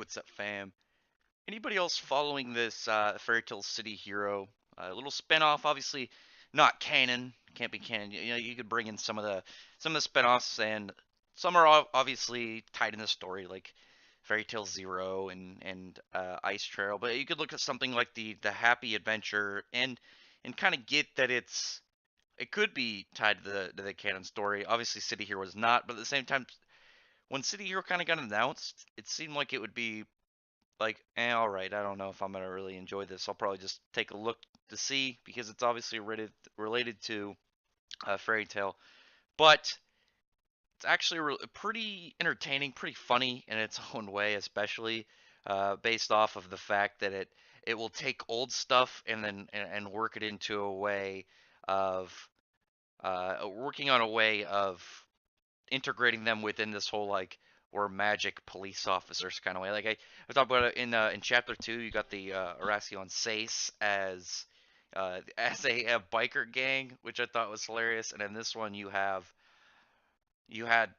what's up, fam? Anybody else following this Fairy Tale City Hero? A little spinoff, obviously not canon. Can't be canon. You know, you could bring in some of the spinoffs, and some are obviously tied in the story, like Fairy Tale Zero and Ice Trail. But you could look at something like the Happy Adventure and kind of get that it could be tied to the canon story. Obviously, City Hero is not, but at the same time, when City Hero kind of got announced, it seemed like it would be like, all right, I don't know if I'm gonna really enjoy this. I'll probably just take a look to see because it's obviously related to Fairy Tale, but it's actually pretty entertaining, pretty funny in its own way, especially based off of the fact that it will take old stuff and then and work it into a way of working on a way of integrating them within this whole like we're magic police officers kind of way. Like I talked about it in chapter 2. You got the Oracion Sace as a biker gang, which I thought was hilarious. And in this one, you had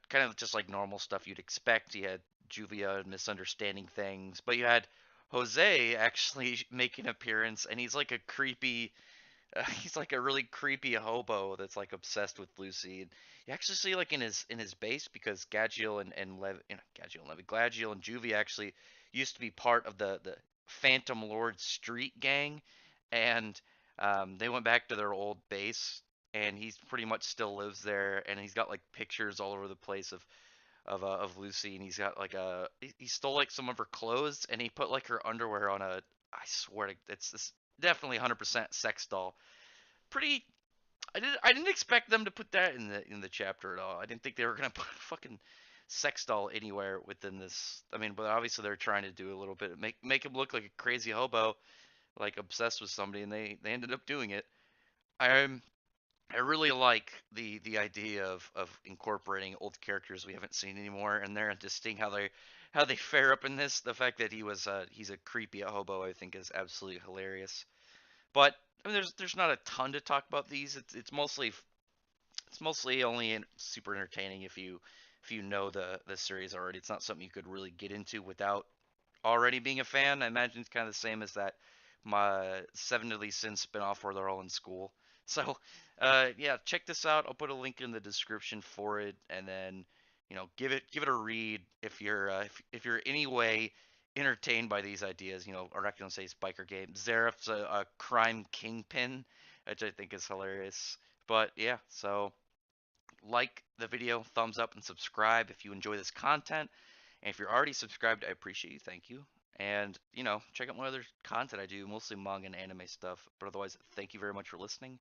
kind of just like normal stuff you'd expect. You had Juvia misunderstanding things, but you had Jose actually make an appearance, and he's like a creepy he's like a really creepy hobo that's like obsessed with Lucy. And you actually see like in his base because Gadgiel and Gadgiel and Levi, Gadgiel and Juvie actually used to be part of the Phantom Lord Street gang, and they went back to their old base, and he pretty much still lives there, and he's got like pictures all over the place of Lucy, and he's got like he stole like some of her clothes, and he put like her underwear on a I swear to it's this definitely 100% sex doll. Pretty. I didn't expect them to put that in the chapter at all. I didn't think they were gonna put a fucking sex doll anywhere within this. I mean, but obviously they're trying to do a little bit make him look like a crazy hobo, like obsessed with somebody, and they ended up doing it. I'm I really like the idea of incorporating old characters we haven't seen anymore, and they're just seeing how they fare up in this. The fact that he's a creepy hobo, I think, is absolutely hilarious. But I mean, there's not a ton to talk about these. It's mostly only super entertaining if you know the series already. It's not something you could really get into without already being a fan. I imagine it's kind of the same as that my Seven Deadly Sins spinoff where they're all in school. So, yeah, check this out. I'll put a link in the description for it, and then give it a read if you're any way entertained by these ideas. Arakion says biker game. Zeref's a crime kingpin, which I think is hilarious. But yeah, so like the video, thumbs up, and subscribe if you enjoy this content. And if you're already subscribed, I appreciate you. Thank you. And, check out my other content I do, mostly manga and anime stuff. But otherwise, thank you very much for listening.